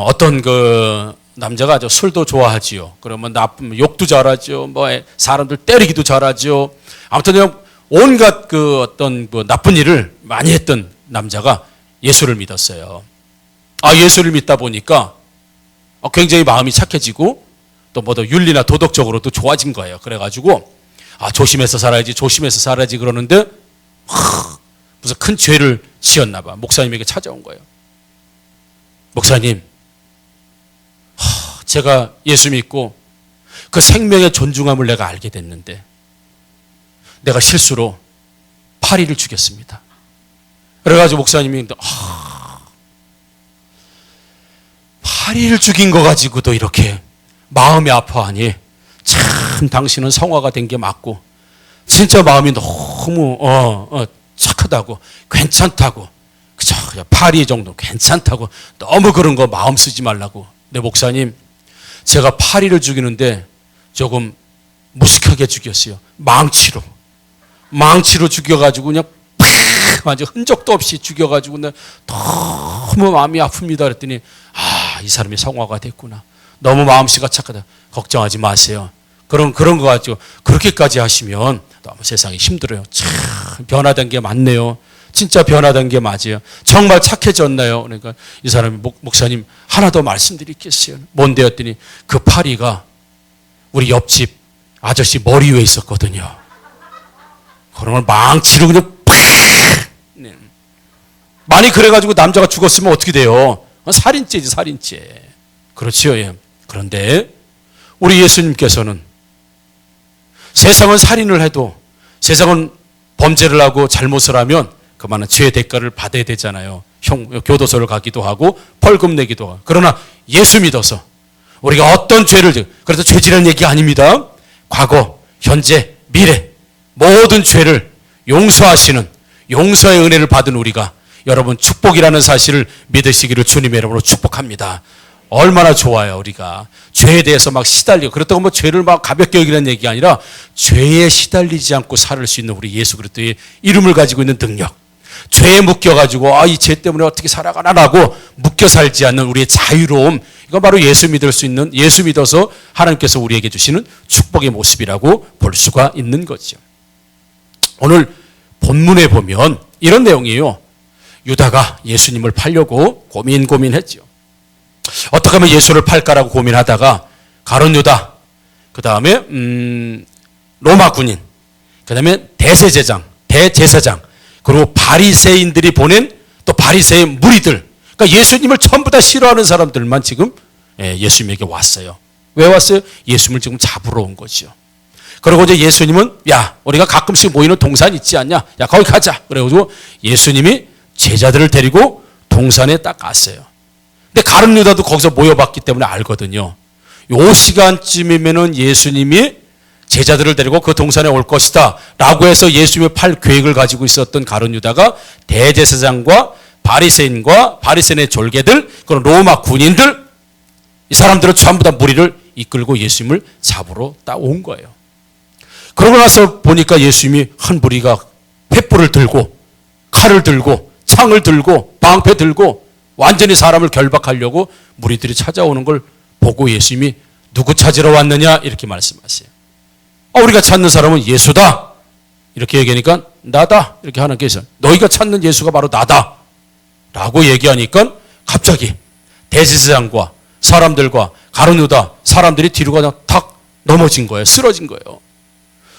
어떤 그 남자가 술도 좋아하지요. 그러면 나쁜 욕도 잘하죠. 뭐 사람들 때리기도 잘하죠. 아무튼 그냥 온갖 그 어떤 그 나쁜 일을 많이 했던 남자가 예수를 믿었어요. 예수를 믿다 보니까 굉장히 마음이 착해지고 또 뭐 더 윤리나 도덕적으로도 좋아진 거예요. 그래가지고 조심해서 살아야지, 조심해서 살아야지 그러는데 무슨 큰 죄를 지었나 봐. 목사님에게 찾아온 거예요. 목사님, 제가 예수 믿고 그 생명의 존중함을 내가 알게 됐는데 내가 실수로 파리를 죽였습니다. 그래가지고 목사님이 파리를 죽인 거 가지고도 이렇게 마음이 아파하니 참 당신은 성화가 된 게 맞고 진짜 마음이 너무 착하다고, 괜찮다고, 그죠? 파리 정도 괜찮다고, 너무 그런 거 마음 쓰지 말라고. 네, 목사님, 제가 파리를 죽이는데 조금 무식하게 죽였어요. 망치로 죽여가지고 그냥 완전 흔적도 없이 죽여가지고 너무 마음이 아픕니다. 그랬더니 이 사람이 성화가 됐구나. 너무 마음씨가 착하다. 걱정하지 마세요. 그런 거 가지고 그렇게까지 하시면 너무 세상이 힘들어요. 참 변화된 게 맞네요. 진짜 변화된 게 맞아요. 정말 착해졌나요? 그러니까 이 사람이 목사님 하나 더 말씀드리겠어요. 뭔데 했더니 그 파리가 우리 옆집 아저씨 머리 위에 있었거든요. 그러면 망치로 그냥 팍! 네. 많이 그래가지고 남자가 죽었으면 어떻게 돼요? 살인죄지, 살인죄. 그렇지요. 예. 그런데 우리 예수님께서는 세상은 살인을 해도, 세상은 범죄를 하고 잘못을 하면 그만한 죄의 대가를 받아야 되잖아요. 교도소를 가기도 하고 벌금 내기도 하고. 그러나 예수 믿어서 우리가 어떤 죄를, 그래서 죄지라는 얘기 아닙니다. 과거, 현재, 미래 모든 죄를 용서하시는 용서의 은혜를 받은 우리가 여러분 축복이라는 사실을 믿으시기를 주님의 이름으로 축복합니다. 얼마나 좋아요. 우리가 죄에 대해서 막 시달리고, 그렇다고 뭐 죄를 막 가볍게 여기라는 얘기가 아니라 죄에 시달리지 않고 살을 수 있는 우리 예수 그리스도의 이름을 가지고 있는 능력, 죄에 묶여가지고 이 죄 때문에 어떻게 살아가나라고 묶여 살지 않는 우리의 자유로움, 이건 바로 예수 믿을 수 있는, 예수 믿어서 하나님께서 우리에게 주시는 축복의 모습이라고 볼 수가 있는 거죠. 오늘 본문에 보면 이런 내용이에요. 유다가 예수님을 팔려고 고민했죠. 어떻게 하면 예수를 팔까라고 고민하다가 가룟 유다, 그 다음에 로마 군인, 그 다음에 대제사장, 그리고 바리새인들이 보낸 또 바리새의 무리들, 그러니까 예수님을 전부 다 싫어하는 사람들만 지금 예수님에게 왔어요. 왜 왔어요? 예수님을 지금 잡으러 온 거죠. 그리고 이제 예수님은 우리가 가끔씩 모이는 동산 있지 않냐? 거기 가자. 그래가지고 예수님이 제자들을 데리고 동산에 딱 갔어요. 근데 가룟 유다도 거기서 모여봤기 때문에 알거든요. 요 시간쯤이면은 예수님이 제자들을 데리고 그 동산에 올 것이다 라고 해서 예수님의 팔 계획을 가지고 있었던 가룟 유다가 대제사장과 바리새인과 바리새인의 졸개들, 그런 로마 군인들, 이 사람들은 전부 다 무리를 이끌고 예수님을 잡으러 딱 온 거예요. 그러고 나서 보니까 예수님이 한 무리가 횃불을 들고 칼을 들고 창을 들고 방패 들고 완전히 사람을 결박하려고 무리들이 찾아오는 걸 보고 예수님이 누구 찾으러 왔느냐 이렇게 말씀하세요. 우리가 찾는 사람은 예수다 이렇게 얘기하니까 나다 이렇게 하나님께서 너희가 찾는 예수가 바로 나다 라고 얘기하니까 갑자기 대제사장과 사람들과 가룟 유다 사람들이 뒤로 그냥 탁 넘어진 거예요. 쓰러진 거예요.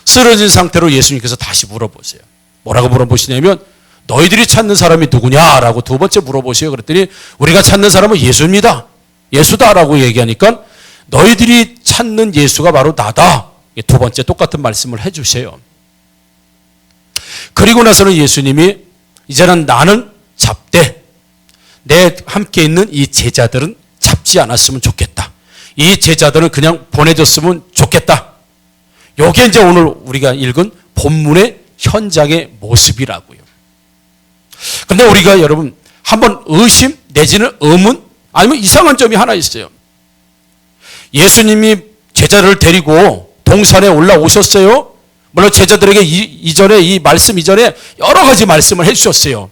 쓰러진 상태로 예수님께서 다시 물어보세요. 뭐라고 물어보시냐면 너희들이 찾는 사람이 누구냐라고 두 번째 물어보세요. 그랬더니 우리가 찾는 사람은 예수입니다. 예수다라고 얘기하니까 너희들이 찾는 예수가 바로 나다. 두 번째 똑같은 말씀을 해주세요. 그리고 나서는 예수님이 이제는 나는 잡되 내 함께 있는 이 제자들은 잡지 않았으면 좋겠다. 이 제자들은 그냥 보내줬으면 좋겠다. 이게 이제 오늘 우리가 읽은 본문의 현장의 모습이라고요. 근데 우리가 여러분 한번 의심 내지는 의문 아니면 이상한 점이 하나 있어요. 예수님이 제자를 데리고 동산에 올라오셨어요. 물론 제자들에게 이전에 이 말씀 이전에 여러 가지 말씀을 해주셨어요.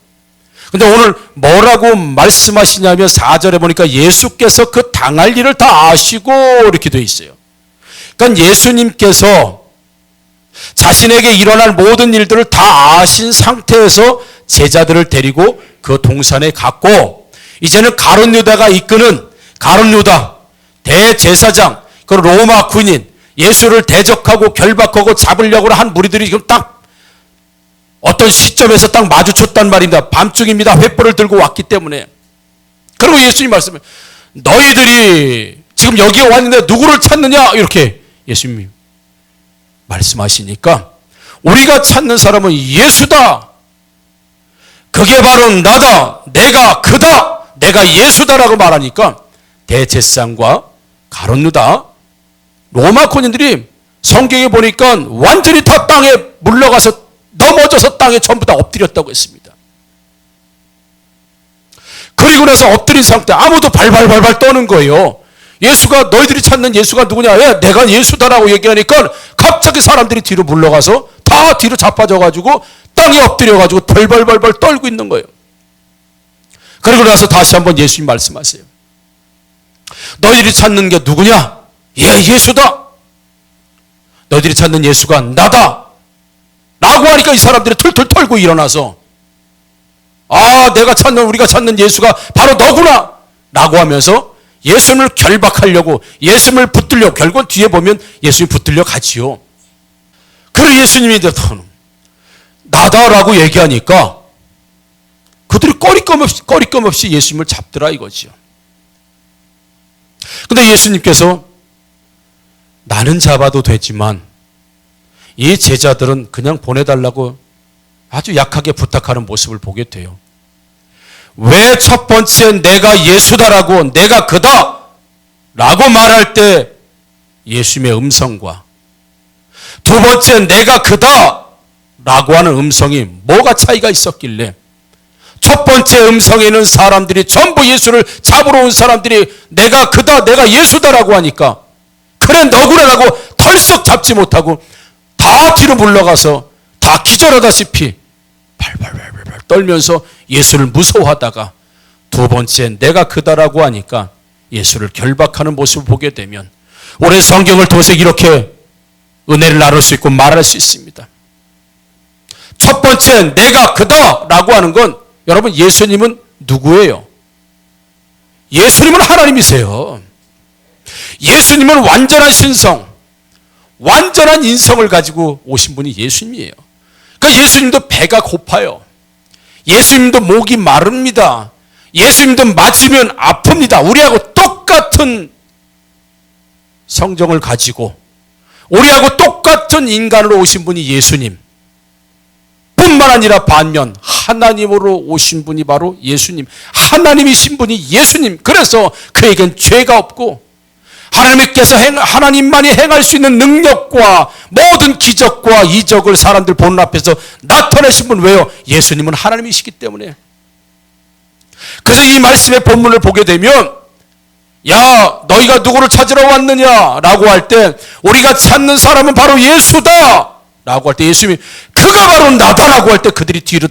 근데 오늘 뭐라고 말씀하시냐면 4절에 보니까 예수께서 그 당할 일을 다 아시고 이렇게 되어 있어요. 그러니까 예수님께서 자신에게 일어날 모든 일들을 다 아신 상태에서 제자들을 데리고 그 동산에 갔고, 이제는 가룟 유다가 이끄는 가룟 유다 대제사장, 그 로마 군인, 예수를 대적하고 결박하고 잡으려고 한 무리들이 지금 딱 어떤 시점에서 딱 마주쳤단 말입니다. 밤중입니다. 횃불을 들고 왔기 때문에. 그리고 예수님 말씀해, 너희들이 지금 여기에 왔는데 누구를 찾느냐? 이렇게 예수님이 말씀하시니까 우리가 찾는 사람은 예수다. 그게 바로 나다. 내가 그다. 내가 예수다라고 말하니까 대제사장과 가룟 유다 로마 군인들이 성경에 보니까 완전히 다 땅에 물러가서 넘어져서 땅에 전부 다 엎드렸다고 했습니다. 그리고 나서 엎드린 상태, 아무도 발발발발 떠는 거예요. 예수가, 너희들이 찾는 예수가 누구냐? 예, 내가 예수다라고 얘기하니까 갑자기 사람들이 뒤로 물러가서 다 뒤로 자빠져가지고 땅에 엎드려가지고 벌벌벌벌 떨고 있는 거예요. 그리고 나서 다시 한번 예수님 말씀하세요. 너희들이 찾는 게 누구냐? 예, 예수다. 너희들이 찾는 예수가 나다. 라고 하니까 이 사람들이 툴툴 털고 일어나서, 아, 우리가 찾는 예수가 바로 너구나. 라고 하면서 예수님을 결박하려고, 예수님을 붙들려고, 결국은 뒤에 보면 예수님이 붙들려 가지요. 그리고 예수님이 나다라고 얘기하니까 그들이 꺼리낌 없이 예수님을 잡더라 이거지요. 근데 예수님께서 나는 잡아도 되지만 이 제자들은 그냥 보내달라고 아주 약하게 부탁하는 모습을 보게 돼요. 왜 첫 번째 내가 예수다라고, 내가 그다 라고 말할 때 예수님의 음성과 두 번째 내가 그다 라고 하는 음성이 뭐가 차이가 있었길래, 첫 번째 음성에는 사람들이 전부 예수를 잡으러 온 사람들이 내가 그다, 내가 예수다라고 하니까 그래 너구나라고 털썩 잡지 못하고 다 뒤로 물러가서 다 기절하다시피 발발발발 떨면서 예수를 무서워하다가, 두 번째 내가 그다라고 하니까 예수를 결박하는 모습을 보게 되면 올해 성경을 통해서 이렇게 은혜를 나눌 수 있고 말할 수 있습니다. 첫 번째 내가 그다라고 하는 건, 여러분 예수님은 누구예요? 예수님은 하나님이세요. 예수님은 완전한 신성, 완전한 인성을 가지고 오신 분이 예수님이에요. 그러니까 예수님도 배가 고파요. 예수님도 목이 마릅니다. 예수님도 맞으면 아픕니다. 우리하고 똑같은 성정을 가지고 우리하고 똑같은 인간으로 오신 분이 예수님 뿐만 아니라 반면 하나님으로 오신 분이 바로 예수님, 하나님이신 분이 예수님. 그래서 그에겐 죄가 없고 하나님께서 하나님만이 행할 수 있는 능력과 모든 기적과 이적을 사람들 보는 앞에서 나타내신 분, 왜요? 예수님은 하나님이시기 때문에. 그래서 이 말씀의 본문을 보게 되면, 야 너희가 누구를 찾으러 왔느냐 라고 할 때 우리가 찾는 사람은 바로 예수다 라고 할 때, 예수님이 그가 바로 나다라고 할 때 그들이 뒤로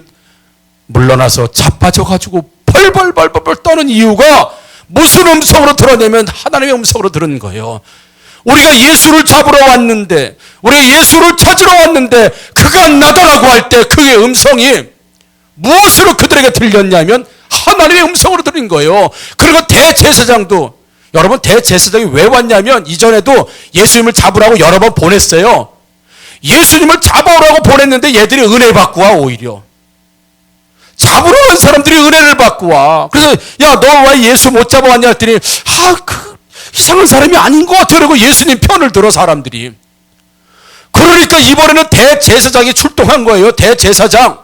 물러나서 자빠져가지고 벌벌벌벌 떠는 이유가 무슨 음성으로 드러내면 하나님의 음성으로 들은 거예요. 우리가 예수를 잡으러 왔는데, 우리가 예수를 찾으러 왔는데 그가 나다라고 할 때 그의 음성이 무엇으로 그들에게 들렸냐면 하나님의 음성으로 들린 거예요. 그리고 대제사장도, 여러분 대제사장이 왜 왔냐면 이전에도 예수님을 잡으라고 여러 번 보냈어요. 예수님을 잡아오라고 보냈는데 얘들이 은혜 받고 와. 오히려 잡으러 온 사람들이 은혜를 받고 와. 그래서 야 너 왜 예수 못 잡아왔냐 했더니 그 이상한 사람이 아닌 것 같아. 그러고 예수님 편을 들어 사람들이. 그러니까 이번에는 대제사장이 출동한 거예요. 대제사장,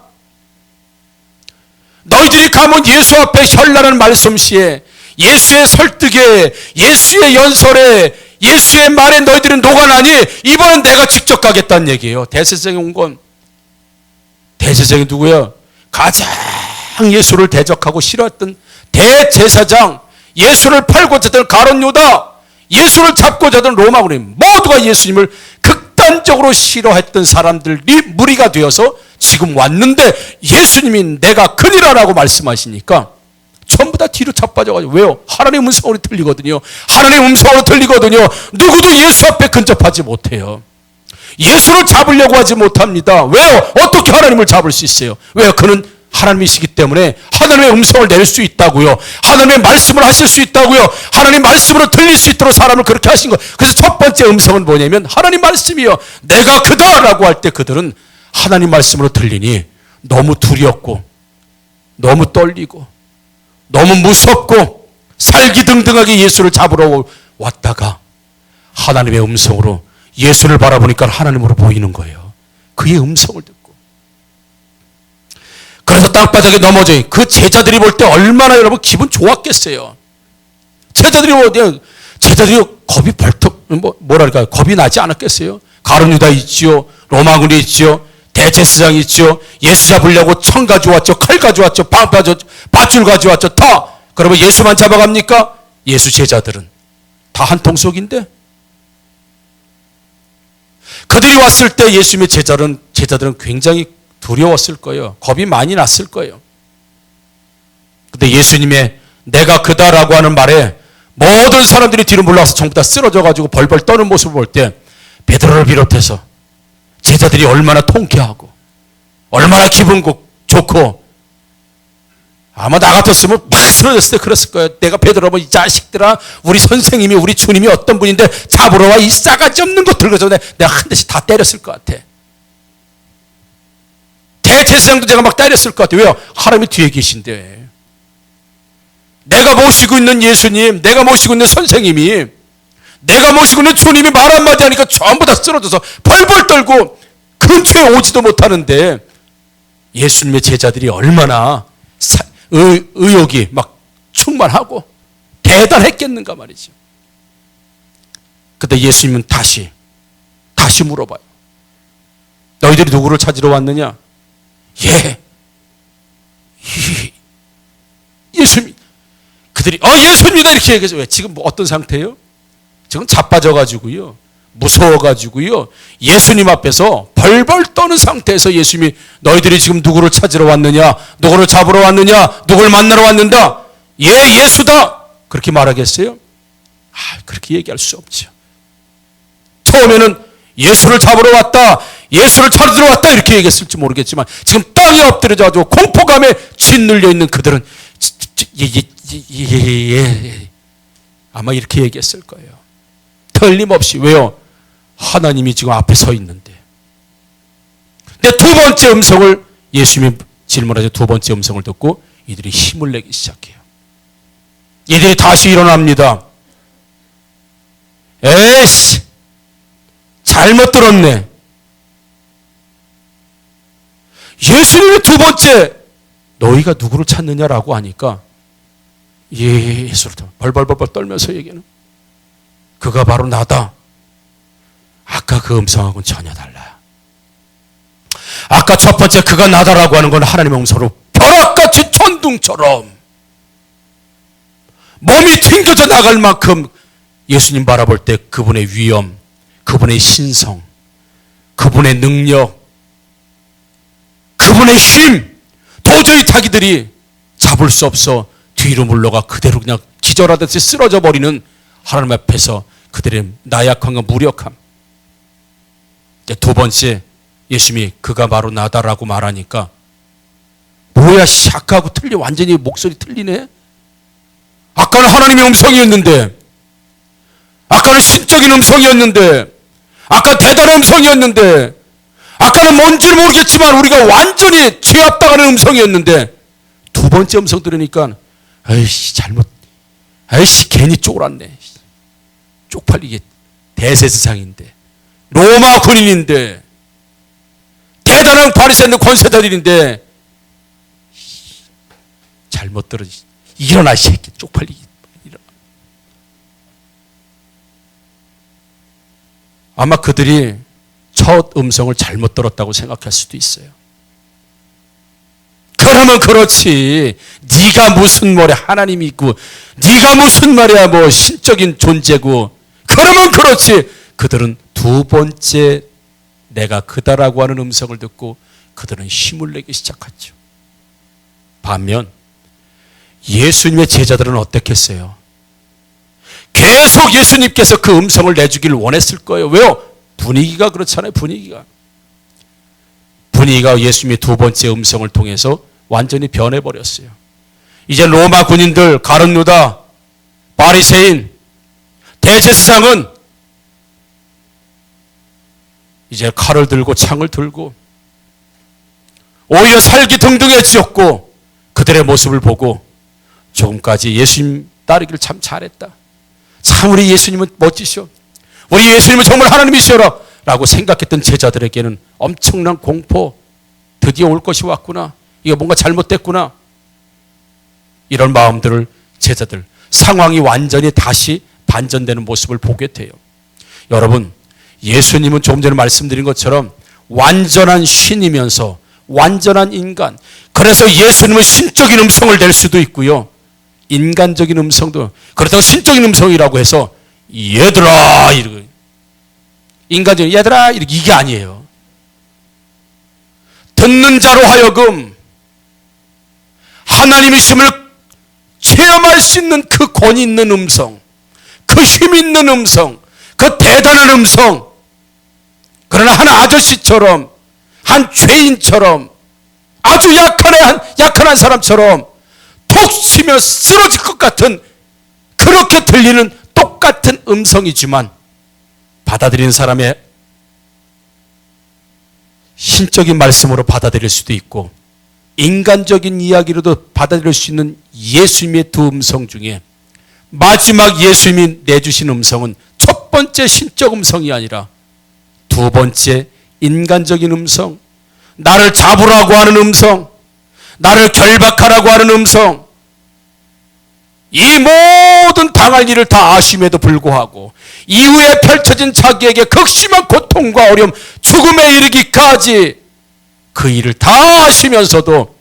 너희들이 가면 예수 앞에 현란한 말씀시에, 예수의 설득에, 예수의 연설에, 예수의 말에 너희들은 녹아나니 이번엔 내가 직접 가겠다는 얘기예요. 대제사장이 온 건, 대제사장이 누구야? 가장 예수를 대적하고 싫어했던 대제사장, 예수를 팔고 쳤던 가룟 유다, 예수를 잡고자 하던 로마 군인 모두가 예수님을 극단적으로 싫어했던 사람들이 무리가 되어서 지금 왔는데 예수님이 내가 그니라라고 말씀하시니까 전부 다 뒤로 자빠져가지고. 왜요? 하나님의 음성으로 들리거든요. 하나님의 음성으로 들리거든요. 누구도 예수 앞에 근접하지 못해요. 예수를 잡으려고 하지 못합니다. 왜요? 어떻게 하나님을 잡을 수 있어요? 왜요? 그는 하나님이시기 때문에 하나님의 음성을 내릴 수 있다고요. 하나님의 말씀을 하실 수 있다고요. 하나님 말씀으로 들릴 수 있도록 사람을 그렇게 하신 거예요. 그래서 첫 번째 음성은 뭐냐면 하나님 말씀이요. 내가 그다라고 할 때 그들은 하나님 말씀으로 들리니 너무 두렵고 너무 떨리고 너무 무섭고 살기등등하게 예수를 잡으러 왔다가 하나님의 음성으로 예수를 바라보니까 하나님으로 보이는 거예요. 그의 음성을 듣고. 그래서 땅바닥에 넘어져. 그 제자들이 볼 때 얼마나 여러분 기분 좋았겠어요. 제자들이 겁이 벌떡 뭐랄까 겁이 나지 않았겠어요. 가룟 유다 있지요. 로마군이 있지요. 대제사장이 있지요. 예수 잡으려고 청 가져왔죠. 칼 가져왔죠. 밧줄 가져왔죠. 다. 그러면 예수만 잡아갑니까? 예수 제자들은 다 한 통속인데. 그들이 왔을 때 예수님의 제자들은 굉장히 두려웠을 거예요. 겁이 많이 났을 거예요. 근데 예수님의 내가 그다라고 하는 말에 모든 사람들이 뒤로 물러가서 전부 다 쓰러져가지고 벌벌 떠는 모습을 볼 때 베드로를 비롯해서 제자들이 얼마나 통쾌하고 얼마나 기분 좋고 아마 나 같았으면 막 쓰러졌을 때 그랬을 거예요. 내가 베드로면 이 자식들아 우리 선생님이 우리 주님이 어떤 분인데 잡으러 와 이 싸가지 없는 것들. 그래서 내가 한 대씩 다 때렸을 것 같아. 대제사장도 제가 막 때렸을 것 같아요. 왜요? 하나님이 뒤에 계신데. 내가 모시고 있는 예수님, 내가 모시고 있는 선생님이, 내가 모시고 있는 주님이 말 한마디 하니까 전부 다 쓰러져서 벌벌 떨고 근처에 오지도 못하는데 예수님의 제자들이 얼마나 의욕이 막 충만하고 대단했겠는가 말이죠. 근데 예수님은 다시 물어봐요. 너희들이 누구를 찾으러 왔느냐? 예수님. 그들이 예수님이다 이렇게 얘기해서 왜 지금 뭐 어떤 상태예요? 지금 자빠져가지고요, 무서워가지고요, 예수님 앞에서 벌벌 떠는 상태에서 예수님이 너희들이 지금 누구를 찾으러 왔느냐, 누구를 잡으러 왔느냐, 누구를 만나러 왔는다, 예수다 그렇게 말하겠어요? 그렇게 얘기할 수 없죠. 처음에는 예수를 잡으러 왔다, 예수를 찾으러 왔다 이렇게 얘기했을지 모르겠지만 지금 땅에 엎드려가지고 공포감에 짓눌려 있는 그들은 아마 이렇게 얘기했을 거예요. 틀림없이. 왜요? 하나님이 지금 앞에 서 있는데. 근데 두 번째 음성을 예수님이 질문하죠. 두 번째 음성을 듣고 이들이 힘을 내기 시작해요. 이들이 다시 일어납니다. 에이씨, 잘못 들었네. 예수님이 두 번째 너희가 누구를 찾느냐라고 하니까 예수를 벌벌벌 떨면서 얘기하는, 그가 바로 나다. 아까 그 음성하고는 전혀 달라요. 아까 첫 번째 그가 나다라고 하는 건 하나님의 음성으로 벼락같이 천둥처럼 몸이 튕겨져 나갈 만큼 예수님 바라볼 때 그분의 위엄, 그분의 신성, 그분의 능력, 그분의 힘, 도저히 자기들이 잡을 수 없어 뒤로 물러가 그대로 그냥 기절하듯이 쓰러져 버리는 하나님 앞에서 그들의 나약함과 무력함. 두 번째 예수님이 그가 바로 나다라고 말하니까 뭐야, 아까하고 틀려, 완전히 목소리 틀리네. 아까는 하나님의 음성이었는데, 아까는 신적인 음성이었는데, 아까 대단한 음성이었는데, 아까는 뭔지는 모르겠지만 우리가 완전히 죄압당하는 음성이었는데 두 번째 음성 들으니까 괜히 쪼그랐네. 쪽팔리게. 대제사장인데, 로마 군인인데, 대단한 바리새인들 권세자들인데 잘못 들어지. 일어나, 새끼. 쪽팔리게. 일어나. 아마 그들이 첫 음성을 잘못 들었다고 생각할 수도 있어요. 그러면 그렇지. 네가 무슨 말이야, 하나님이 있고, 네가 무슨 말이야, 뭐 신적인 존재고, 그러면 그렇지. 그들은 두 번째 내가 그다라고 하는 음성을 듣고 그들은 힘을 내기 시작하죠. 반면 예수님의 제자들은 어떻겠어요? 계속 예수님께서 그 음성을 내주기를 원했을 거예요. 왜요? 분위기가 그렇잖아요. 분위기가 예수님의 두 번째 음성을 통해서 완전히 변해버렸어요. 이제 로마 군인들, 가룟 유다, 바리새인, 대제사장은 이제 칼을 들고 창을 들고 오히려 살기등등해지었고 그들의 모습을 보고 조금까지 예수님 따르기를 참 잘했다. 참 우리 예수님은 멋지셔. 우리 예수님은 정말 하나님이시여라 라고 생각했던 제자들에게는 엄청난 공포, 드디어 올 것이 왔구나, 이게 뭔가 잘못됐구나, 이런 마음들을 제자들, 상황이 완전히 다시 반전되는 모습을 보게 돼요. 여러분, 예수님은 조금 전에 말씀드린 것처럼 완전한 신이면서 완전한 인간, 그래서 예수님은 신적인 음성을 낼 수도 있고요, 인간적인 음성도, 그렇다고 신적인 음성이라고 해서 얘들아 이러고, 인간적인 얘들아 이렇게, 이게 아니에요. 듣는 자로 하여금 하나님이심을 체험할 수 있는 그 권위 있는 음성, 그 힘 있는 음성, 그 대단한 음성. 그러나 한 아저씨처럼, 한 죄인처럼, 아주 약한 한 사람처럼 톡 치며 쓰러질 것 같은, 그렇게 들리는 똑같은 음성이지만 받아들이는 사람의 신적인 말씀으로 받아들일 수도 있고 인간적인 이야기로도 받아들일 수 있는 예수님의 두 음성 중에 마지막 예수님이 내주신 음성은 첫 번째 신적 음성이 아니라 두 번째 인간적인 음성, 나를 잡으라고 하는 음성, 나를 결박하라고 하는 음성, 이 모든 당할 일을 다 아심에도 불구하고 이후에 펼쳐진 자기에게 극심한 고통과 어려움, 죽음에 이르기까지 그 일을 다 아시면서도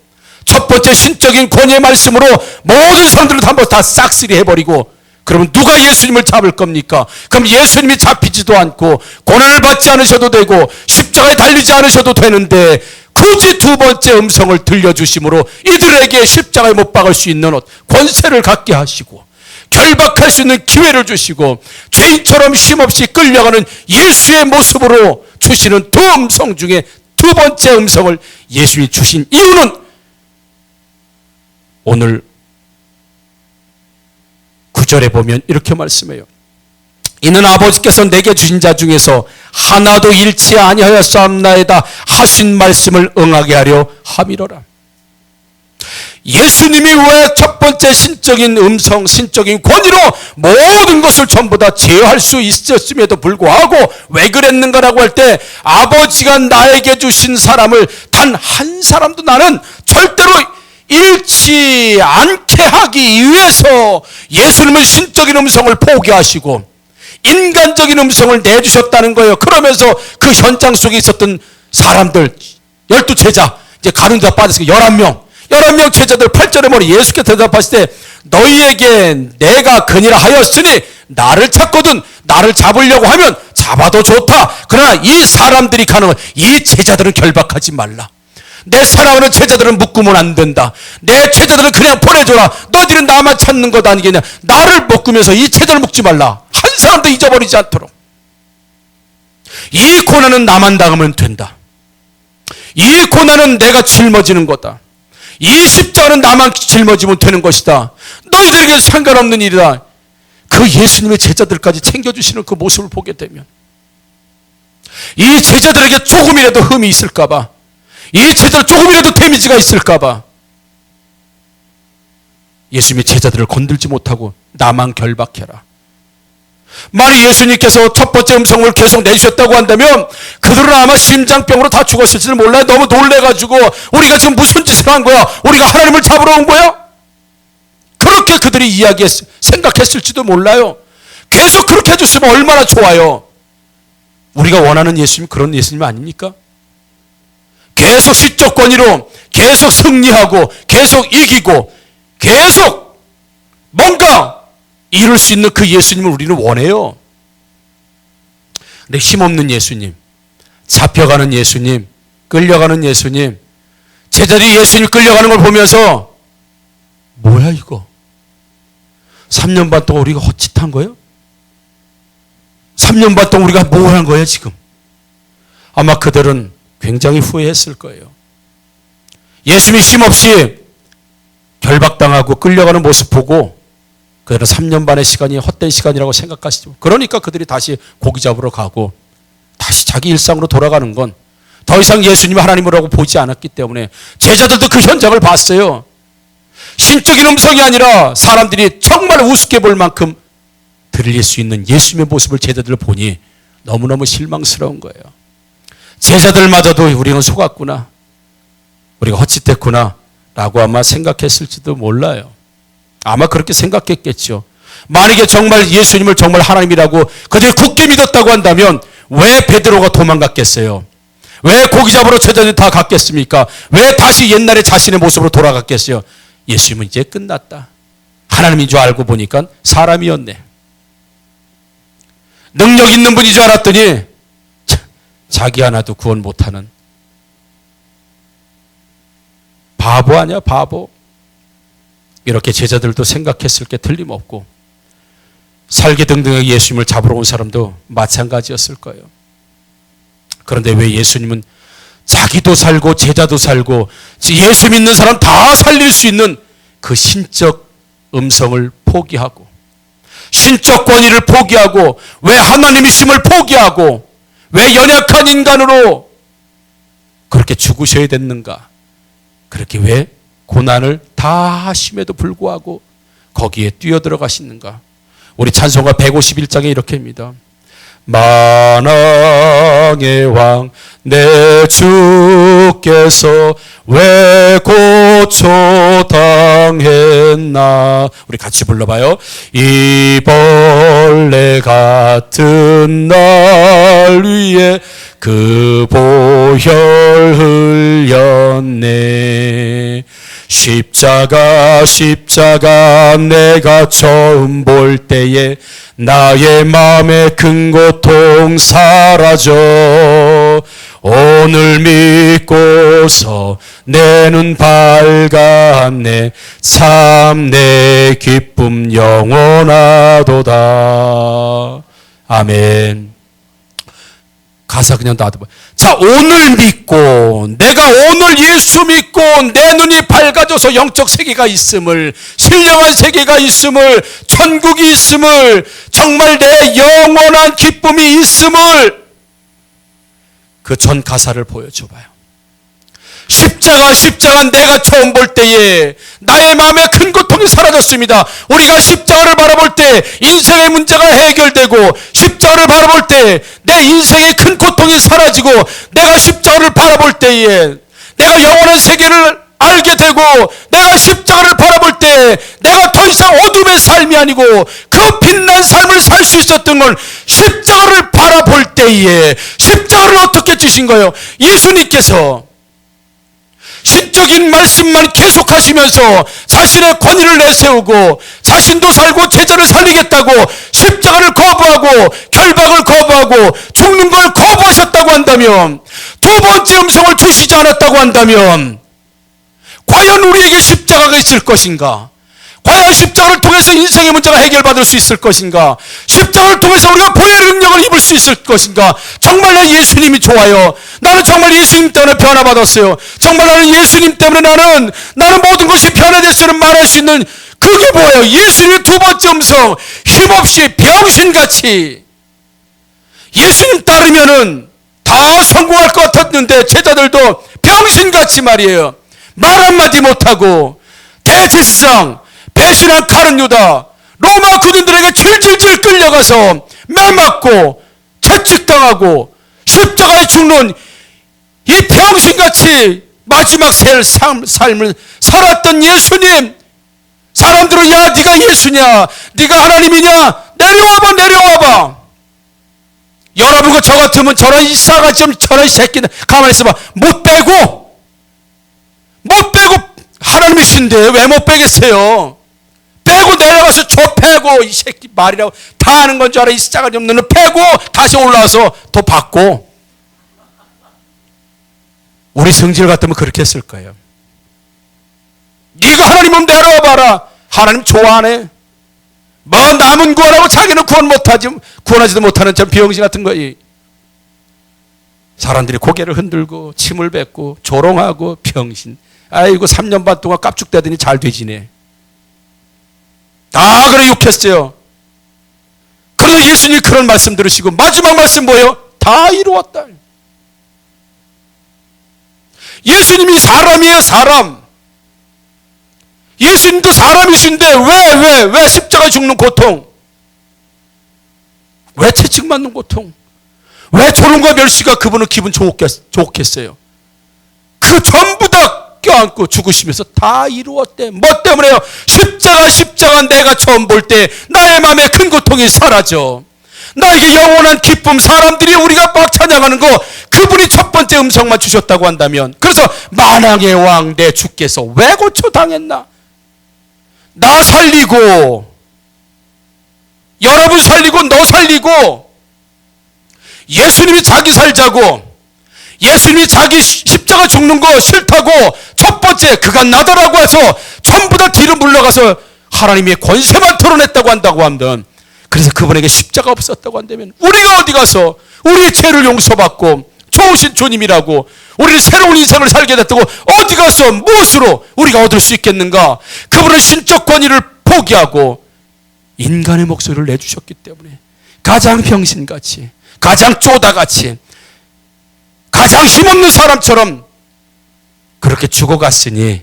첫 번째 신적인 권위의 말씀으로 모든 사람들을 한번 다 싹쓸이 해버리고, 그러면 누가 예수님을 잡을 겁니까? 그럼 예수님이 잡히지도 않고 고난을 받지 않으셔도 되고 십자가에 달리지 않으셔도 되는데 굳이 두 번째 음성을 들려주심으로 이들에게 십자가에 못 박을 수 있는 권세를 갖게 하시고 결박할 수 있는 기회를 주시고 죄인처럼 쉼없이 끌려가는 예수의 모습으로 주시는 두 음성 중에 두 번째 음성을 예수님이 주신 이유는 오늘 9절에 보면 이렇게 말씀해요. 이는 아버지께서 내게 주신 자 중에서 하나도 잃지 아니하였사옵나이다 하신 말씀을 응하게 하려 함이로라. 예수님이 왜 첫 번째 신적인 음성, 신적인 권위로 모든 것을 전부 다 제어할 수 있었음에도 불구하고 왜 그랬는가라고 할 때, 아버지가 나에게 주신 사람을 단 한 사람도 나는 절대로 잃지 않게 하기 위해서 예수님은 신적인 음성을 포기하시고 인간적인 음성을 내주셨다는 거예요. 그러면서 그 현장 속에 있었던 사람들 12제자, 이제 가룟 유다 빠졌으니 11명 제자들 8절에 뭐래? 예수께서 대답하실 때 너희에게 내가 그니라 하였으니 나를 찾거든 나를 잡으려고 하면 잡아도 좋다. 그러나 이 사람들이 가는 이 제자들은 결박하지 말라. 내 사랑하는 제자들은 묶으면 안 된다. 내 제자들은 그냥 보내줘라. 너희들은 나만 찾는 것 아니겠냐. 나를 묶으면서 이 제자를 묶지 말라. 한 사람도 잊어버리지 않도록. 이 고난은 나만 당하면 된다. 이 고난은 내가 짊어지는 거다. 이 십자가는 나만 짊어지면 되는 것이다. 너희들에게 상관없는 일이다. 그 예수님의 제자들까지 챙겨주시는 그 모습을 보게 되면 이 제자들에게 조금이라도 흠이 있을까봐, 이 제자들 조금이라도 데미지가 있을까봐 예수님의 제자들을 건들지 못하고 나만 결박해라. 만약 예수님께서 첫 번째 음성을 계속 내주셨다고 한다면 그들은 아마 심장병으로 다 죽었을지는 몰라요. 너무 놀래가지고 우리가 지금 무슨 짓을 한 거야? 우리가 하나님을 잡으러 온 거야? 그렇게 그들이 생각했을지도 몰라요. 계속 그렇게 해줬으면 얼마나 좋아요. 우리가 원하는 예수님 그런 예수님 아닙니까? 계속 시적 권위로 계속 승리하고 계속 이기고 계속 뭔가 이룰 수 있는 그 예수님을 우리는 원해요. 근데 힘없는 예수님, 잡혀가는 예수님, 끌려가는 예수님, 제자들이 예수님 끌려가는 걸 보면서 뭐야 이거? 3년 반 동안 우리가 헛짓한 거예요? 3년 반 동안 우리가 뭐 한 거예요 지금? 아마 그들은 굉장히 후회했을 거예요. 예수님이 힘없이 결박당하고 끌려가는 모습 보고 그들은 3년 반의 시간이 헛된 시간이라고 생각하시죠. 그러니까 그들이 다시 고기 잡으러 가고 다시 자기 일상으로 돌아가는 건 더 이상 예수님이 하나님이라고 보지 않았기 때문에 제자들도 그 현장을 봤어요. 신적인 음성이 아니라 사람들이 정말 우습게 볼 만큼 들릴 수 있는 예수님의 모습을 제자들 보니 너무너무 실망스러운 거예요. 제자들마저도 우리는 속았구나, 우리가 헛짓했구나 라고 아마 생각했을지도 몰라요. 아마 그렇게 생각했겠죠. 만약에 정말 예수님을 정말 하나님이라고 그들이 굳게 믿었다고 한다면 왜 베드로가 도망갔겠어요? 왜 고기 잡으러 제자들이 다 갔겠습니까? 왜 다시 옛날에 자신의 모습으로 돌아갔겠어요? 예수님은 이제 끝났다, 하나님인 줄 알고 보니까 사람이었네, 능력 있는 분인 줄 알았더니 자기 하나도 구원 못하는 바보 아니야, 바보. 이렇게 제자들도 생각했을 게 틀림없고 살기등등하게 예수님을 잡으러 온 사람도 마찬가지였을 거예요. 그런데 왜 예수님은 자기도 살고 제자도 살고 예수 믿는 사람 다 살릴 수 있는 그 신적 음성을 포기하고 신적 권위를 포기하고 왜 하나님이심을 포기하고 왜 연약한 인간으로 그렇게 죽으셔야 됐는가? 그렇게 왜 고난을 다 하심에도 불구하고 거기에 뛰어들어가시는가? 우리 찬송가 151장에 이렇게입니다. 만왕의 왕 내 주께서 왜 고초당했나? 우리 같이 불러봐요. 이 벌레 같은 날 위에 그 보혈 흘렸네. 십자가 내가 처음 볼 때에 나의 마음의 큰 고통 사라져. 오늘 믿고서 내 눈 밝았네. 참 내 기쁨 영원하도다. 아멘. 가사 그냥 놔둬봐. 자, 오늘 믿고 내가 오늘 예수 믿고 내 눈이 밝아져서 영적 세계가 있음을, 신령한 세계가 있음을, 천국이 있음을, 정말 내 영원한 기쁨이 있음을 그 전 가사를 보여줘봐요. 십자가 내가 처음 볼 때에 나의 마음에 큰 고통이 사라졌습니다. 우리가 십자가를 바라볼 때 인생의 문제가 해결되고 십자가를 바라볼 때 내 인생의 큰 고통이 사라지고 내가 십자가를 바라볼 때에 내가 영원한 세계를 알게 되고 내가 십자가를 바라볼 때 내가 더 이상 어둠의 삶이 아니고 그 빛난 삶을 살 수 있었던 건 십자가를 바라볼 때에 십자가를 어떻게 주신 거예요? 예수님께서 신적인 말씀만 계속하시면서 자신의 권위를 내세우고 자신도 살고 제자를 살리겠다고 십자가를 거부하고 결박을 거부하고 죽는 걸 거부하셨다고 한다면, 두 번째 음성을 주시지 않았다고 한다면 과연 우리에게 십자가가 있을 것인가? 과연 십자가를 통해서 인생의 문제가 해결받을 수 있을 것인가? 십자가를 통해서 우리가 보혈의 능력을 입을 수 있을 것인가? 정말 내 예수님이 좋아요. 나는 정말 예수님 때문에 변화받았어요. 정말 나는 예수님 때문에 나는 모든 것이 변화됐어요 말할 수 있는 그게 뭐예요? 예수님의 두 번째 음성, 힘없이 병신같이. 예수님 따르면은 다 성공할 것 같았는데 제자들도 병신같이 말이에요. 말 한마디 못하고 대질상 배신한 가룟 유다, 로마 군인들에게 질질질 끌려가서 매맞고 채찍당하고 십자가에 죽는 이 병신같이 마지막 삶을 살았던 예수님, 사람들은 야 네가 예수냐, 네가 하나님이냐, 내려와봐. 여러분과 저 같으면 저런 이 싸가지 좀 저런 새끼는 가만히 있어봐. 못 빼고 하나님이신데 왜 못 빼겠어요? 빼고 내려가서 저 패고 이 새끼 말이라고 다 하는 건 줄 알아. 이 싸가지 없는 놈 패고 다시 올라와서 더 받고. 우리 성질 같으면 그렇게 했을 거예요. 네가 하나님 몸 내려와 봐라. 하나님 좋아하네. 뭐 남은 구원하고 자기는 구원하지도 못하는 저 비용신 같은 거이. 사람들이 고개를 흔들고 침을 뱉고 조롱하고 병신. 아이고 3년 반 동안 깝죽대더니 잘 되지네. 다 그래 욕했어요. 그러나 예수님이 그런 말씀 들으시고 마지막 말씀 뭐예요? 다 이루었다. 예수님이 사람이에요, 사람. 예수님도 사람이신데 왜 십자가 죽는 고통? 왜 채찍맞는 고통? 왜 조롱과 멸시가 그분을 기분 좋겠어요? 그 전부 다 껴안고 죽으시면서 다 이루었대. 뭐 때문에요? 십자가 내가 처음 볼 때 나의 마음에 큰 고통이 사라져. 나에게 영원한 기쁨, 사람들이 우리가 막 찬양하는 거 그분이 첫 번째 음성만 주셨다고 한다면, 그래서 만왕의 왕 내 주께서 왜 고초당했나? 나 살리고 여러분 살리고 너 살리고 예수님이 자기 살자고, 예수님이 자기 십자가 죽는 거 싫다고 첫 번째 그가 나더라고 해서 전부 다 뒤로 물러가서 하나님의 권세만 드러냈다고 한다고 하면, 그래서 그분에게 십자가 없었다고 한다면 우리가 어디 가서 우리의 죄를 용서받고 좋으신 주님이라고 우리는 새로운 인생을 살게 됐다고 어디 가서 무엇으로 우리가 얻을 수 있겠는가? 그분은 신적 권위를 포기하고 인간의 목소리를 내주셨기 때문에 가장 병신같이, 가장 쪼다같이, 가장 힘없는 사람처럼 그렇게 죽어갔으니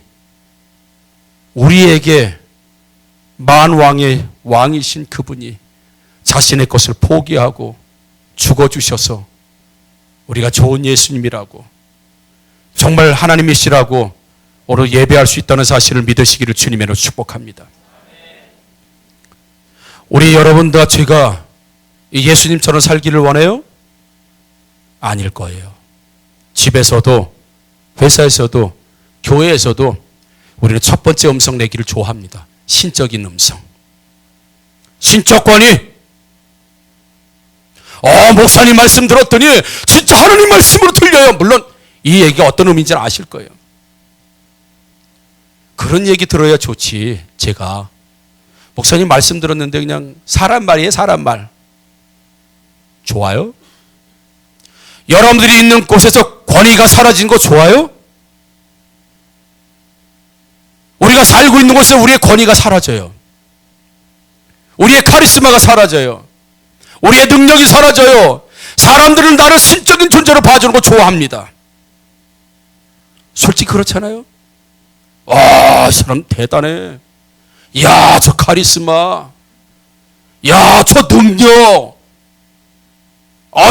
우리에게 만왕의 왕이신 그분이 자신의 것을 포기하고 죽어주셔서 우리가 좋은 예수님이라고, 정말 하나님이시라고 오늘 예배할 수 있다는 사실을 믿으시기를 주님으로 축복합니다. 우리 여러분과 제가 예수님처럼 살기를 원해요? 아닐 거예요. 집에서도 회사에서도 교회에서도 우리는 첫 번째 음성 내기를 좋아합니다. 신적인 음성. 신적 권위. 목사님 말씀 들었더니 진짜 하나님 말씀으로 들려요. 물론 이 얘기가 어떤 의미인지는 아실 거예요. 그런 얘기 들어야 좋지. 제가 목사님 말씀 들었는데 그냥 사람 말이에요, 사람 말. 좋아요? 여러분들이 있는 곳에서 권위가 사라진 거 좋아요? 우리가 살고 있는 곳에 우리의 권위가 사라져요. 우리의 카리스마가 사라져요. 우리의 능력이 사라져요. 사람들은 나를 신적인 존재로 봐주는 거 좋아합니다. 솔직히 그렇잖아요. 이 사람 대단해. 야, 저 카리스마. 야, 저 능력.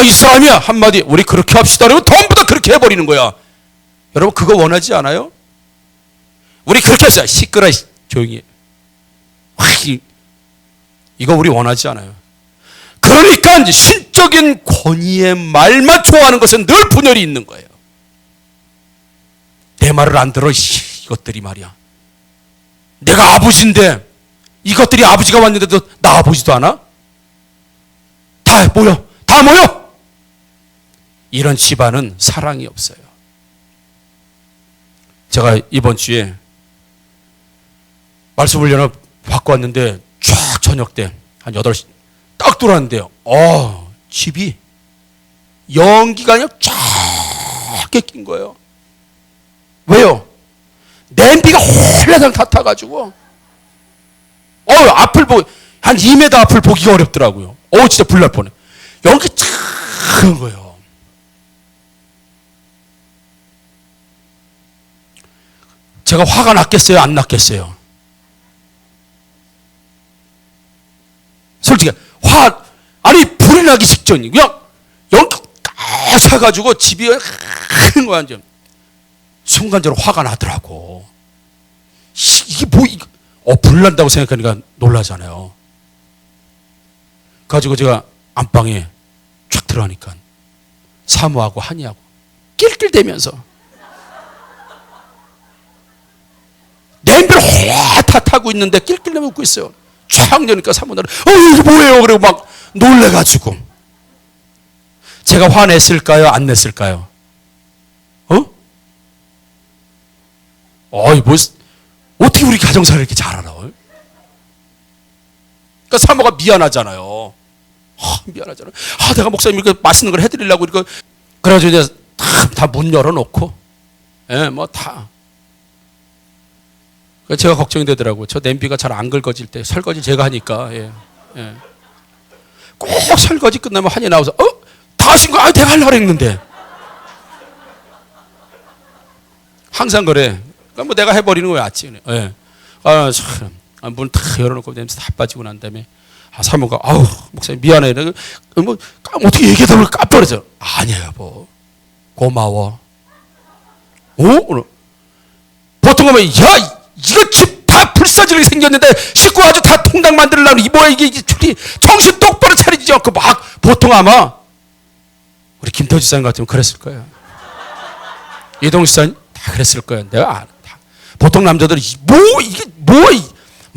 이 사람이야. 한마디 우리 그렇게 합시다. 그러면 전부 다 그렇게 해버리는 거야. 여러분 그거 원하지 않아요? 우리 그렇게 해서 시끄러 조용히 해. 이거 우리 원하지 않아요. 그러니까 이제 신적인 권위의 말만 좋아하는 것은 늘 분열이 있는 거예요. 내 말을 안 들어. 이것들이 말이야. 내가 아버지인데 이것들이 아버지가 왔는데도 나 아버지도 않아? 다 모여. 이런 집안은 사랑이 없어요. 제가 이번 주에 말씀을 연합 받고 왔는데 쫙 저녁 때 한 8시 딱 들어왔는데요. 집이 연기가 그냥 쫙 낀 거예요. 왜요? 냄비가 홀라당 다 타가지고 앞을 한 2m 앞을 보기가 어렵더라고요. 진짜 불날 뻔해. 연기 쫙 한 거예요. 제가 화가 났겠어요? 안 났겠어요? 솔직히 불이 나기 직전이 그냥 연기 딱 차가지고 집이 하는 거야. 완전 순간적으로 화가 나더라고. 이게 불 난다고 생각하니까 놀라잖아요. 가지고 제가 안방에 쫙 들어가니까 사모하고 한이하고 낄낄대면서 냄비를 확 차 타고 있는데 낄낄대며 웃고 있어요. 쫙 여니까 사모님은 이게 뭐예요? 그리고 막 놀래가지고. 제가 화냈을까요? 안 냈을까요? 어떻게 우리 가정사를 이렇게 잘 알아? 그러니까 사모가 미안하잖아요. 미안하잖아요. 내가 목사님 이렇게 맛있는 걸 해드리려고 이렇게. 그래가지고 이제 다 문 열어놓고, 뭐 다. 제가 걱정이 되더라고요. 저 냄비가 잘 안 긁어질 때, 설거지 제가 하니까, 꼭 설거지 끝나면 한이 나와서, 다 하신 거, 내가 하려고 했는데. 항상 그래. 뭐 내가 해버리는 거야, 아치. 문 탁 열어놓고 냄새 다 빠지고 난 다음에, 사모가, 목사님 미안해. 뭐, 어떻게 얘기하다 보면 깜빡이죠. 아니야, 여보. 고마워. 보통 하면, 이거 집 다 불사지르게 생겼는데, 식구 아주 다 통닭 만들려고, 이게 정신 똑바로 차리지 않고 막, 보통 아마, 우리 김태우 지사님 같으면 그랬을 거예요. 이동수 지사님 다 그랬을 거예요. 내가 보통 남자들이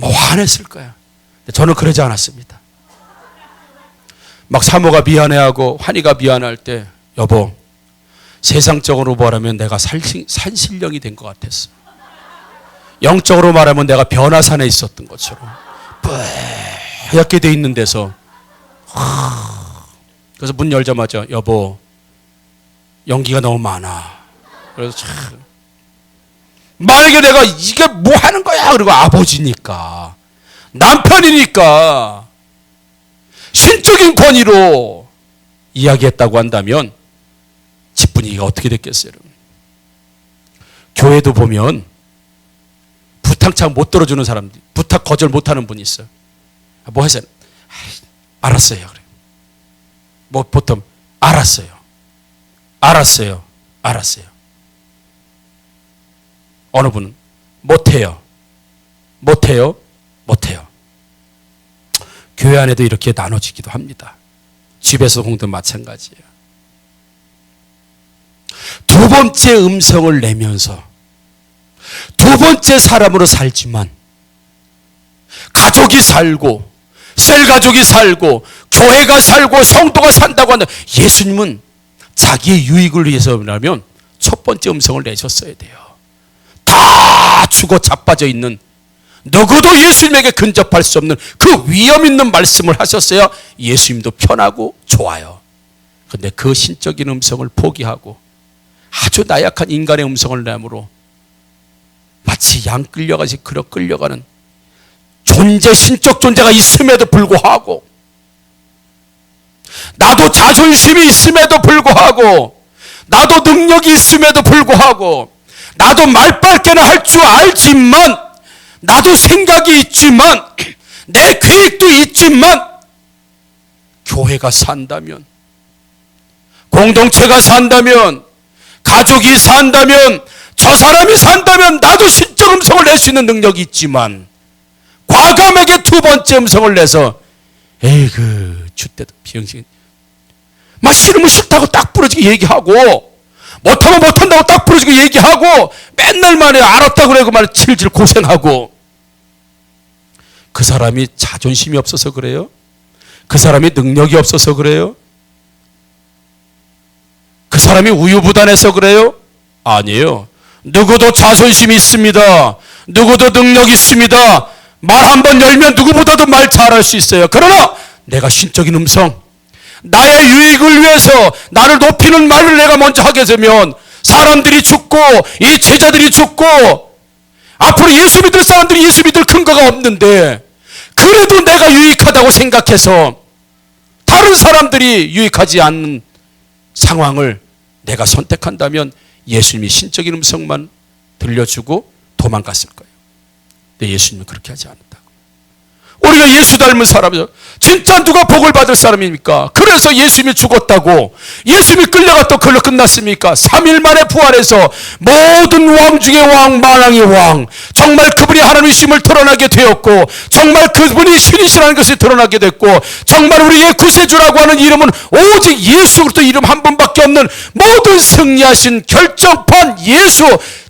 화냈을 거야. 저는 그러지 않았습니다. 막 사모가 미안해하고 환희가 미안할 때, 여보, 세상적으로 말하면 내가 산신령이 된 것 같았어. 영적으로 말하면 내가 변화산에 있었던 것처럼 뿌옇게 돼 있는 데서. 그래서 문 열자마자, 여보, 연기가 너무 많아. 그래서 참, 만약에 내가 이게 뭐 하는 거야? 그리고 아버지니까, 남편이니까, 신적인 권위로 이야기했다고 한다면 집 분위기가 어떻게 됐겠어요? 교회도 보면 부탁 못 들어주는 사람들, 부탁 거절 못하는 분이 있어요. 뭐 하세요? 알았어요. 그래. 뭐 보통 알았어요. 어느 분은 못해요. 교회 안에도 이렇게 나눠지기도 합니다. 집에서 공도 마찬가지예요. 두 번째 음성을 내면서 두 번째 사람으로 살지만, 가족이 살고 셀 가족이 살고 교회가 살고 성도가 산다고 한다. 예수님은 자기의 유익을 위해서라면 첫 번째 음성을 내셨어야 돼요. 다 죽어 자빠져 있는, 누구도 예수님에게 근접할 수 없는 그 위험 있는 말씀을 하셨어야 예수님도 편하고 좋아요. 그런데 그 신적인 음성을 포기하고 아주 나약한 인간의 음성을 내므로 마치 양 끌려가지 끌려가는 신적 존재가 있음에도 불구하고, 나도 자존심이 있음에도 불구하고, 나도 능력이 있음에도 불구하고, 나도 말빨개나 할 줄 알지만, 나도 생각이 있지만, 내 계획도 있지만, 교회가 산다면, 공동체가 산다면, 가족이 산다면, 저 사람이 산다면 나도 신적 음성을 낼 수 있는 능력이 있지만, 과감하게 두 번째 음성을 내서, 줏대도 비영신, 막 싫으면 싫다고 딱 부러지게 얘기하고, 못하면 못한다고 딱 부러지게 얘기하고, 맨날 말해 알았다고 그러고 말 질질 고생하고. 그 사람이 자존심이 없어서 그래요? 그 사람이 능력이 없어서 그래요? 그 사람이 우유부단해서 그래요? 아니에요. 누구도 자존심이 있습니다. 누구도 능력이 있습니다. 말 한 번 열면 누구보다도 말 잘할 수 있어요. 그러나 내가 신적인 음성, 나의 유익을 위해서 나를 높이는 말을 내가 먼저 하게 되면 사람들이 죽고 이 제자들이 죽고 앞으로 예수 믿을 사람들이 예수 믿을 근거가 없는데, 그래도 내가 유익하다고 생각해서 다른 사람들이 유익하지 않는 상황을 내가 선택한다면 예수님이 신적인 음성만 들려주고 도망갔을 거예요. 근데 예수님은 그렇게 하지 않았다고. 우리가 예수 닮은 사람이죠. 진짜 누가 복을 받을 사람입니까? 그래서 예수님이 죽었다고, 예수님이 끌려갔다고 그걸로 끝났습니까? 3일 만에 부활해서 모든 왕 중에 왕, 만왕의 왕, 정말 그분이 하나님이심을 드러나게 되었고, 정말 그분이 신이시라는 것이 드러나게 됐고, 정말 우리의 구세주라고 하는 이름은 오직 예수 그리스도 이름 한 분밖에 없는 모든 승리하신 결정판 예수,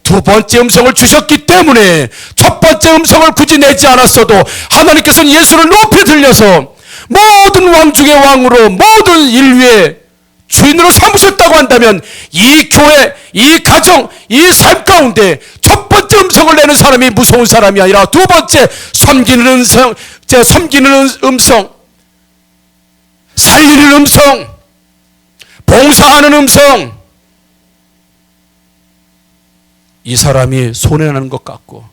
두 번째 음성을 주셨기 때문에 첫 번째 음성을 굳이 내지 않았어도 하나님께서는 예수를 높이 들려서 모든 왕 중의 왕으로 모든 인류의 주인으로 삼으셨다고 한다면 이 교회, 이 가정, 이 삶 가운데 첫 번째 음성을 내는 사람이 무서운 사람이 아니라 두 번째 섬기는 음성, 살리는 음성, 봉사하는 음성, 이 사람이 손해나는 것 같고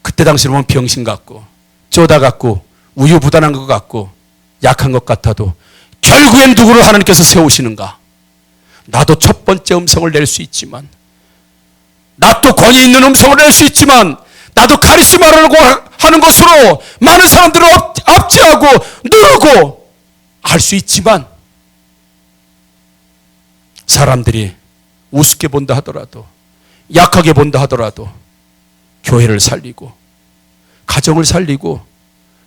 그때 당시로 보면 병신 같고 쪼다 같고 우유부단한 것 같고 약한 것 같아도 결국엔 누구를 하나님께서 세우시는가? 나도 첫 번째 음성을 낼 수 있지만, 나도 권위 있는 음성을 낼 수 있지만, 나도 카리스마라고 하는 것으로 많은 사람들을 압제하고 누르고 할 수 있지만, 사람들이 우습게 본다 하더라도, 약하게 본다 하더라도 교회를 살리고 가정을 살리고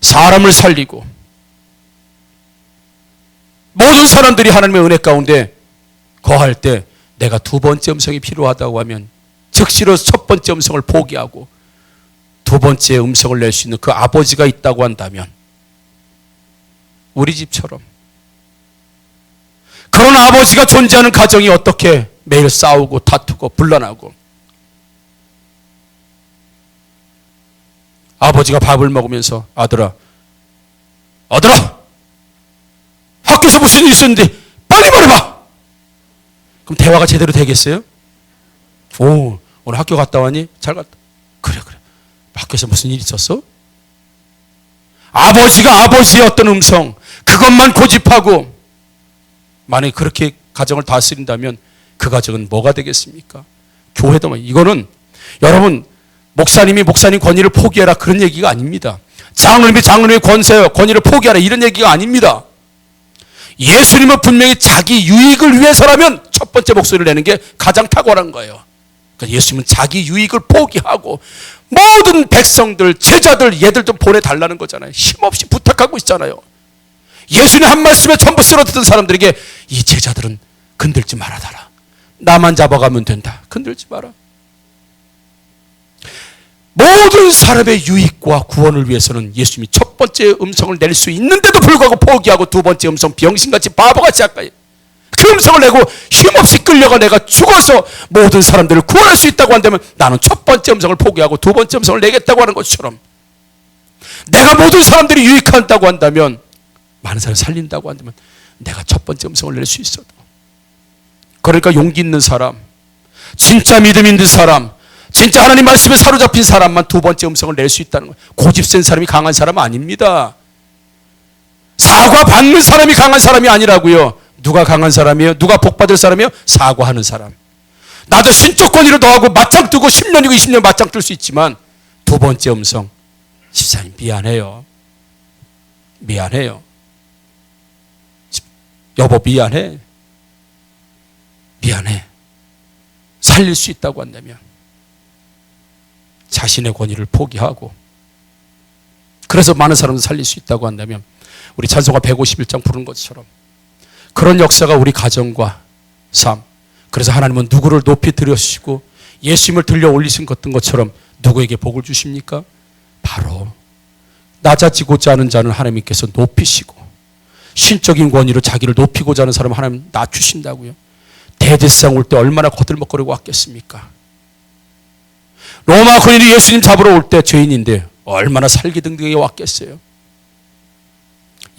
사람을 살리고 모든 사람들이 하나님의 은혜 가운데 거할 때 내가 두 번째 음성이 필요하다고 하면 즉시로 첫 번째 음성을 포기하고 두 번째 음성을 낼 수 있는 그 아버지가 있다고 한다면 우리 집처럼 그런 아버지가 존재하는 가정이 어떻게 매일 싸우고 다투고 분란하고 아버지가 밥을 먹으면서 아들아 학교에서 무슨 일이 있었는데 빨리 말해봐. 그럼 대화가 제대로 되겠어요? 오, 오늘 학교 갔다 왔니? 잘 갔다. 그래. 학교에서 무슨 일이 있었어? 아버지가 아버지의 어떤 음성 그것만 고집하고 만약에 그렇게 가정을 다스린다면 그 가정은 뭐가 되겠습니까? 교회도 이거는 여러분 목사님 권위를 포기해라 그런 얘기가 아닙니다. 장로님의 권위를 포기하라 이런 얘기가 아닙니다. 예수님은 분명히 자기 유익을 위해서라면 첫 번째 목소리를 내는 게 가장 탁월한 거예요. 그러니까 예수님은 자기 유익을 포기하고 모든 백성들, 제자들, 얘들도 보내달라는 거잖아요. 힘없이 부탁하고 있잖아요. 예수님 한 말씀에 전부 쓰러졌던 사람들에게 이 제자들은 건들지 말아달라. 나만 잡아가면 된다. 건들지 마라. 모든 사람의 유익과 구원을 위해서는 예수님이 첫 번째 음성을 낼 수 있는데도 불구하고 포기하고 두 번째 음성 병신같이 바보같이 할까요? 그 음성을 내고 힘없이 끌려가 내가 죽어서 모든 사람들을 구원할 수 있다고 한다면 나는 첫 번째 음성을 포기하고 두 번째 음성을 내겠다고 하는 것처럼 내가 모든 사람들이 유익한다고 한다면 많은 사람을 살린다고 한다면 내가 첫 번째 음성을 낼 수 있어도 그러니까 용기 있는 사람 진짜 믿음 있는 사람 진짜 하나님 말씀에 사로잡힌 사람만 두 번째 음성을 낼 수 있다는 거예요. 고집센 사람이 강한 사람은 아닙니다. 사과 받는 사람이 강한 사람이 아니라고요. 누가 강한 사람이에요? 누가 복받을 사람이에요? 사과하는 사람. 나도 신적 권위를 더하고 맞짱 뜨고 10년이고 20년 맞짱 뜰 수 있지만 두 번째 음성 집사님 미안해요. 여보 미안해. 살릴 수 있다고 한다면 자신의 권위를 포기하고 그래서 많은 사람을 살릴 수 있다고 한다면 우리 찬송가 151장 부른 것처럼 그런 역사가 우리 가정과 삶 그래서 하나님은 누구를 높이 들으시고 예수님을 들려 올리신 것처럼 누구에게 복을 주십니까? 바로 낮아지고자 하는 자는 하나님께서 높이시고 신적인 권위로 자기를 높이고자 하는 사람은 하나님 낮추신다고요. 대제사장 올 때 얼마나 거들먹거리고 왔겠습니까? 로마 군인이 예수님 잡으러 올 때 죄인인데 얼마나 살기등등하게 왔겠어요.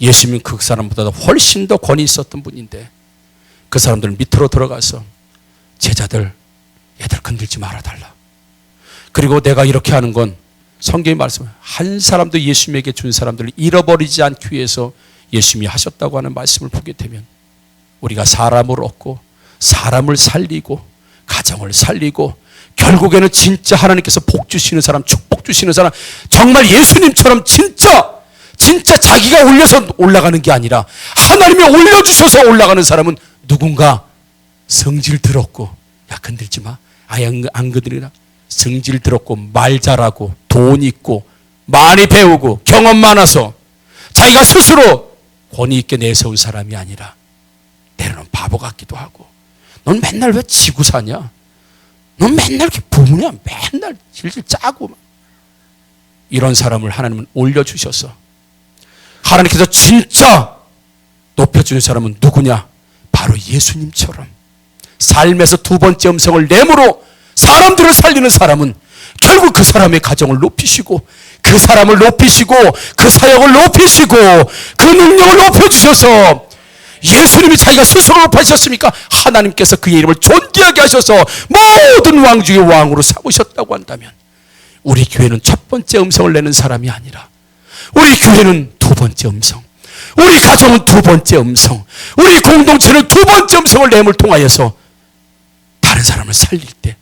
예수님은 그 사람보다 훨씬 더 권위 있었던 분인데 그 사람들 밑으로 들어가서 제자들 얘들 건들지 말아달라. 그리고 내가 이렇게 하는 건 성경이 말씀해요. 한 사람도 예수님에게 준 사람들을 잃어버리지 않기 위해서 예수님이 하셨다고 하는 말씀을 보게 되면 우리가 사람을 얻고 사람을 살리고 가정을 살리고 결국에는 진짜 하나님께서 복 주시는 사람, 축복 주시는 사람, 정말 예수님처럼 진짜 자기가 올려서 올라가는 게 아니라 하나님이 올려주셔서 올라가는 사람은 누군가 성질 들었고, 야 건들지 마, 아예 안 건드리나, 성질 들었고 말 잘하고 돈 있고 많이 배우고 경험 많아서 자기가 스스로 권위 있게 내세운 사람이 아니라 때로는 바보 같기도 하고, 넌 맨날 왜 지고 사냐? 너 맨날 이렇게 부으냐? 맨날 질질 짜고. 이런 사람을 하나님은 올려주셔서 하나님께서 진짜 높여주는 사람은 누구냐? 바로 예수님처럼 삶에서 두 번째 음성을 내므로 사람들을 살리는 사람은 결국 그 사람의 가정을 높이시고 그 사람을 높이시고 그 사역을 높이시고 그 능력을 높여주셔서 예수님이 자기가 스스로 높아지셨습니까? 하나님께서 그의 이름을 존귀하게 하셔서 모든 왕 중의 왕으로 삼으셨다고 한다면 우리 교회는 첫 번째 음성을 내는 사람이 아니라 우리 교회는 두 번째 음성, 우리 가정은 두 번째 음성, 우리 공동체는 두 번째 음성을 내음을 통하여서 다른 사람을 살릴 때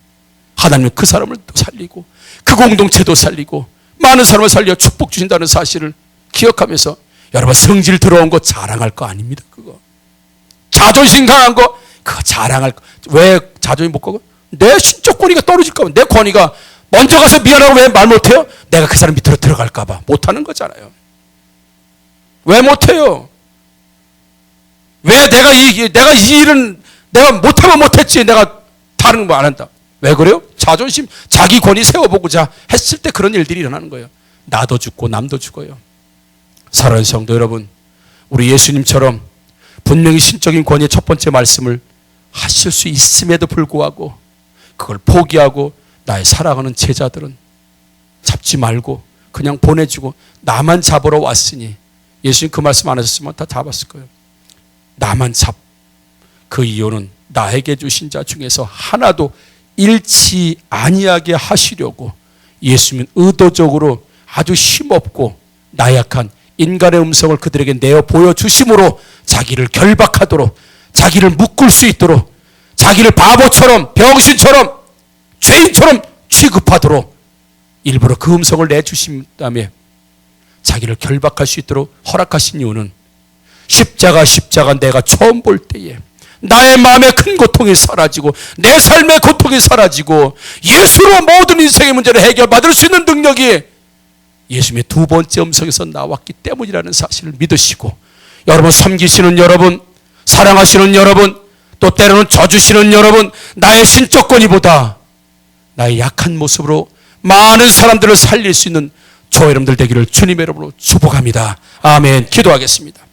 하나님은 그 사람을 또 살리고 그 공동체도 살리고 많은 사람을 살려 축복 주신다는 사실을 기억하면서 여러분 성질 들어온 거 자랑할 거 아닙니다. 그거 자존심 강한 거 그거 자랑할 거. 왜 자존심 못 가고? 내 신적 권위가 떨어질까 봐. 내 권위가 먼저 가서 미안하고 왜 말 못해요? 내가 그 사람 밑으로 들어갈까 봐 못하는 거잖아요. 왜 못해요? 왜 내가 이 일은 내가 못하면 못했지 내가 다른 거 안 한다. 왜 그래요? 자존심, 자기 권위 세워보고자 했을 때 그런 일들이 일어나는 거예요. 나도 죽고 남도 죽어요. 사랑하는 성도 여러분, 우리 예수님처럼 분명히 신적인 권위의 첫 번째 말씀을 하실 수 있음에도 불구하고 그걸 포기하고 나의 사랑하는 제자들은 잡지 말고 그냥 보내주고 나만 잡으러 왔으니 예수님 그 말씀 안 하셨으면 다 잡았을 거예요. 나만 잡. 그 이유는 나에게 주신 자 중에서 하나도 잃지 아니하게 하시려고 예수님은 의도적으로 아주 힘없고 나약한 인간의 음성을 그들에게 내어 보여주심으로 자기를 결박하도록 자기를 묶을 수 있도록 자기를 바보처럼 병신처럼 죄인처럼 취급하도록 일부러 그 음성을 내주신 다음에 자기를 결박할 수 있도록 허락하신 이유는 십자가 내가 처음 볼 때에 나의 마음의 큰 고통이 사라지고 내 삶의 고통이 사라지고 예수로 모든 인생의 문제를 해결받을 수 있는 능력이 예수님의 두 번째 음성에서 나왔기 때문이라는 사실을 믿으시고 여러분 섬기시는 여러분, 사랑하시는 여러분, 또 때로는 져주시는 여러분, 나의 신적 권위보다 나의 약한 모습으로 많은 사람들을 살릴 수 있는 저 여러분들 되기를 주님의 이름으로 축복합니다. 아멘. 기도하겠습니다.